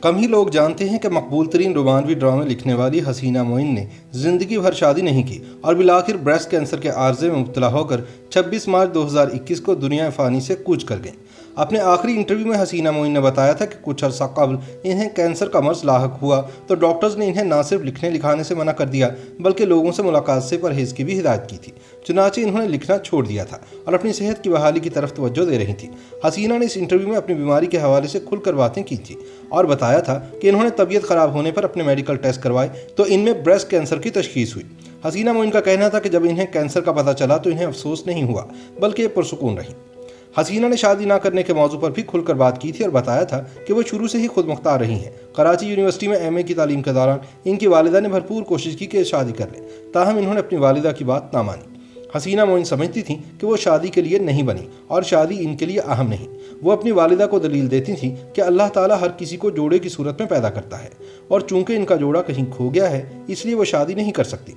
کم ہی لوگ جانتے ہیں کہ مقبول ترین رومانوی ڈرامے لکھنے والی حسینہ معین نے زندگی بھر شادی نہیں کی اور بالآخر بریسٹ کینسر کے عارضے میں مبتلا ہو کر 26 مارچ 2021 کو دنیا فانی سے کوچ کر گئیں۔ اپنے آخری انٹرویو میں حسینہ معین نے بتایا تھا کہ کچھ عرصہ قبل انہیں کینسر کا مرض لاحق ہوا تو ڈاکٹرز نے انہیں نہ صرف لکھنے لکھانے سے منع کر دیا بلکہ لوگوں سے ملاقات سے پرہیز کی بھی ہدایت کی تھی۔ چنانچہ انہوں نے لکھنا چھوڑ دیا تھا اور اپنی صحت کی بحالی کی طرف توجہ دے رہی تھی۔ حسینہ نے اس انٹرویو میں اپنی بیماری کے حوالے سے کھل کر باتیں کی تھیں اور بتایا تھا کہ انہوں نے طبیعت خراب ہونے پر اپنے میڈیکل ٹیسٹ کروائے تو ان میں بریسٹ کینسر کی تشخیص ہوئی۔ حسینہ معین کا کہنا تھا کہ جب انہیں کینسر کا پتہ چلا تو انہیں افسوس نہیں ہوا بلکہ یہ پرسکون رہیں۔ حسینہ نے شادی نہ کرنے کے موضوع پر بھی کھل کر بات کی تھی اور بتایا تھا کہ وہ شروع سے ہی خود مختار رہی ہیں۔ کراچی یونیورسٹی میں ایم اے کی تعلیم کے دوران ان کی والدہ نے بھرپور کوشش کی کہ شادی کر لیں، تاہم انہوں نے اپنی والدہ کی بات نہ مانی۔ حسینہ معین سمجھتی تھیں کہ وہ شادی کے لیے نہیں بنی اور شادی ان کے لیے اہم نہیں۔ وہ اپنی والدہ کو دلیل دیتی تھیں کہ اللہ تعالیٰ ہر کسی کو جوڑے کی صورت میں پیدا کرتا ہے اور چونکہ ان کا جوڑا کہیں کھو گیا ہے اس لیے وہ شادی نہیں کر سکتی۔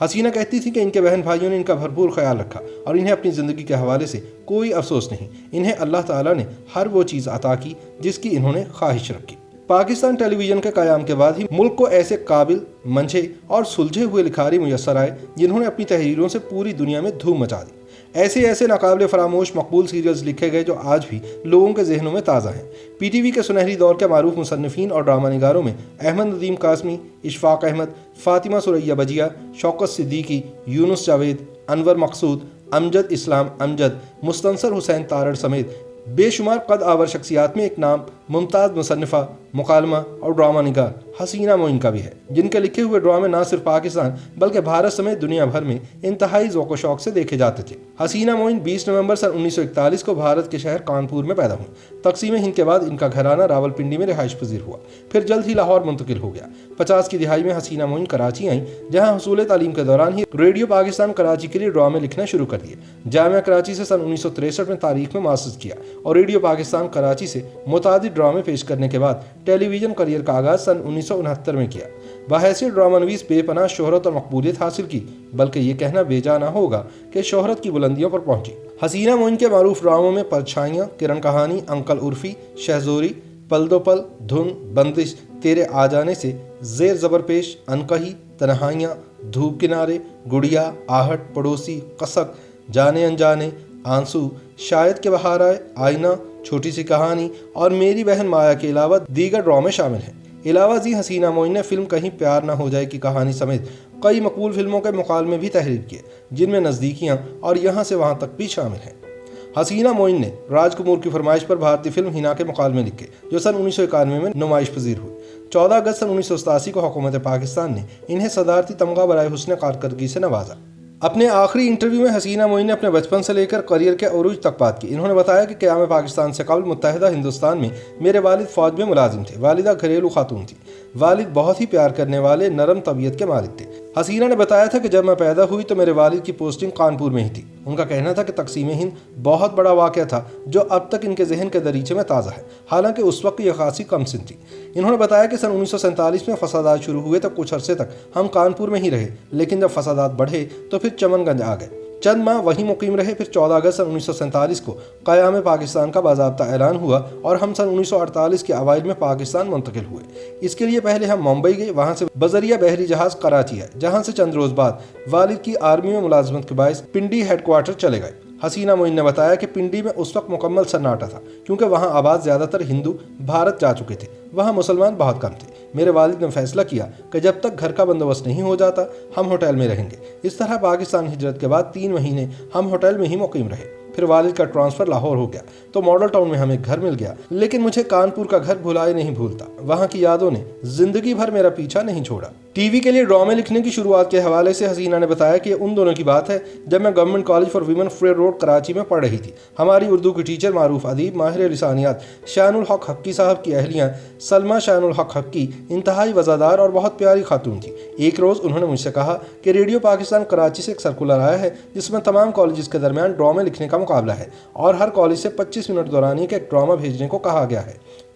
حسینہ کہتی تھی کہ ان کے بہن بھائیوں نے ان کا بھرپور خیال رکھا اور انہیں اپنی زندگی کے حوالے سے کوئی افسوس نہیں۔ انہیں اللہ تعالیٰ نے ہر وہ چیز عطا کی جس کی انہوں نے خواہش رکھی۔ پاکستان ٹیلی ویژن کے قیام کے بعد ہی ملک کو ایسے قابل، منجھے اور سلجھے ہوئے لکھاری میسر آئے جنہوں نے اپنی تحریروں سے پوری دنیا میں دھوم مچا دی۔ ایسے ناقابل فراموش مقبول سیریلز لکھے گئے جو آج بھی لوگوں کے ذہنوں میں تازہ ہیں۔ پی ٹی وی کے سنہری دور کے معروف مصنفین اور ڈرامہ نگاروں میں احمد ندیم قاسمی، اشفاق احمد، فاطمہ ثریا بجیا، شوکت صدیقی، یونس جاوید، انور مقصود، امجد اسلام امجد، مستنصر حسین تارڑ سمیت بے شمار قد آور شخصیات میں ایک نام ممتاز مصنفہ، مکالمہ اور ڈرامہ نگار حسینہ معین کا بھی ہے، جن کے لکھے ہوئے ڈرامے نہ صرف پاکستان بلکہ بھارت سمیت دنیا بھر میں انتہائی ذوق و شوق سے دیکھے جاتے تھے۔ حسینہ معین 20 نومبر سن 1941 کو بھارت کے شہر کانپور میں پیدا ہوئی۔ تقسیم ہند کے بعد ان کا گھرانہ راولپنڈی میں رہائش پذیر ہوا، پھر جلد ہی لاہور منتقل ہو گیا۔ 50 کی دہائی میں حسینہ معین کراچی آئیں، جہاں حصول تعلیم کے دوران ہی ریڈیو پاکستان کراچی کے لیے ڈرامے لکھنا شروع کر دیے۔ جامعہ کراچی سے سن 1963 میں تاریخ میں ماسٹرز کیا اور ریڈیو پاکستان کراچی سے متعدد ڈرامے پیش کرنے کے بعد ٹیلی ویژن کریئر کا آغاز سن 1969 میں کیا۔ بحیثیت ڈرامہ نویس بے پناہ شہرت اور مقبولیت حاصل کی، بلکہ یہ کہنا بے جا نہ ہوگا کہ شہرت کی بلندیوں پر پہنچی۔ حسینہ معین کے معروف ڈراموں میں پرچھائیاں، کرن کہانی، انکل عرفی، شہزوری، پل دو پل، دھن، بندش، تیرے آ جانے سے، زیر زبر پیش، انکہی، تنہائیاں، دھوپ کنارے، گڑیا، آہٹ، پڑوسی، قسک، جانے انجانے، آنسو، شاید کہ بہار آئے، آئینہ، چھوٹی سی کہانی اور میری بہن مایا کے علاوہ دیگر ڈرامے شامل ہیں۔ علاوہ ازیں حسینہ معین نے فلم کہیں پیار نہ ہو جائے کی کہانی سمیت کئی مقبول فلموں کے مکالمے بھی تحریر کیے، جن میں نزدیکیاں اور یہاں سے وہاں تک بھی شامل ہیں۔ حسینہ معین نے راج کپور کی فرمائش پر بھارتی فلم ہنا کے مکالمے لکھے جو سن 1991 میں نمائش پذیر ہوئی۔ 14 اگست سن 1987 کو حکومت پاکستان نے انہیں صدارتی تمغہ برائے حسن کارکردگی سے نوازا۔ اپنے آخری انٹرویو میں حسینہ معین نے اپنے بچپن سے لے کر کریئر کے عروج تک بات کی۔ انہوں نے بتایا کہ قیام پاکستان سے قبل متحدہ ہندوستان میں میرے والد فوج میں ملازم تھے، والدہ گھریلو خاتون تھی، والد بہت ہی پیار کرنے والے نرم طبیعت کے مالک تھے۔ حسینہ نے بتایا تھا کہ جب میں پیدا ہوئی تو میرے والد کی پوسٹنگ کانپور میں ہی تھی۔ ان کا کہنا تھا کہ تقسیم ہند بہت بڑا واقعہ تھا جو اب تک ان کے ذہن کے دریچے میں تازہ ہے، حالانکہ اس وقت یہ خاصی کم سن تھی۔ انہوں نے بتایا کہ سن 1947 میں فسادات شروع ہوئے تو کچھ عرصے تک ہم کانپور میں ہی رہے، لیکن جب فسادات بڑھے تو پھر چمن گنج آ گئے۔ چند ماہ وہیں مقیم رہے، پھر 14 اگست سن 1947 کو قیام پاکستان کا باضابطہ اعلان ہوا اور ہم سن 1948 کے اوائل میں پاکستان منتقل ہوئے۔ اس کے لیے پہلے ہم ممبئی گئے، وہاں سے بذریعہ بحری جہاز کراچی آئے، جہاں سے چند روز بعد والد کی آرمی میں ملازمت کے باعث پنڈی ہیڈ کوارٹر چلے گئے۔ حسینہ معین نے بتایا کہ پنڈی میں اس وقت مکمل سناٹا تھا کیونکہ وہاں آباد زیادہ تر ہندو بھارت جا چکے تھے، وہاں مسلمان بہت کم تھے۔ میرے والد نے فیصلہ کیا کہ جب تک گھر کا بندوبست نہیں ہو جاتا ہم ہوٹل میں رہیں گے۔ اس طرح پاکستان ہجرت کے بعد 3 مہینے ہم ہوٹل میں ہی مقیم رہے۔ پھر والد کا ٹرانسفر لاہور ہو گیا تو ماڈل ٹاؤن میں ہمیں گھر مل گیا، لیکن مجھے کانپور کا گھر بھلائے نہیں بھولتا۔ وہاں کی یادوں نے زندگی بھر میرا پیچھا نہیں چھوڑا۔ ٹی وی کے لیے ڈرامے لکھنے کی شروعات کے حوالے سے حسینہ نے بتایا کہ ان دونوں کی بات ہے جب میں government college for women Frere road Karachi میں پڑھ رہی تھی۔ ہماری اردو کی ٹیچر معروف ادیب ماہر لسانیات شان الحق حقی صاحب کی اہلیہ سلمیٰ شان الحق حقی انتہائی وفادار اور بہت پیاری خاتون تھی۔ ایک روز انہوں نے مجھ سے کہا کہ ریڈیو پاکستان کراچی سے ایک سرکولر آیا ہے جس میں تمام کالجز کے درمیان ڈرامے لکھنے کا مقابلہ ہے اور ہر کالج سے 25 منٹ دورانیے کا ایک ڈرامہ بھیجنے کو کہا گیا ہے۔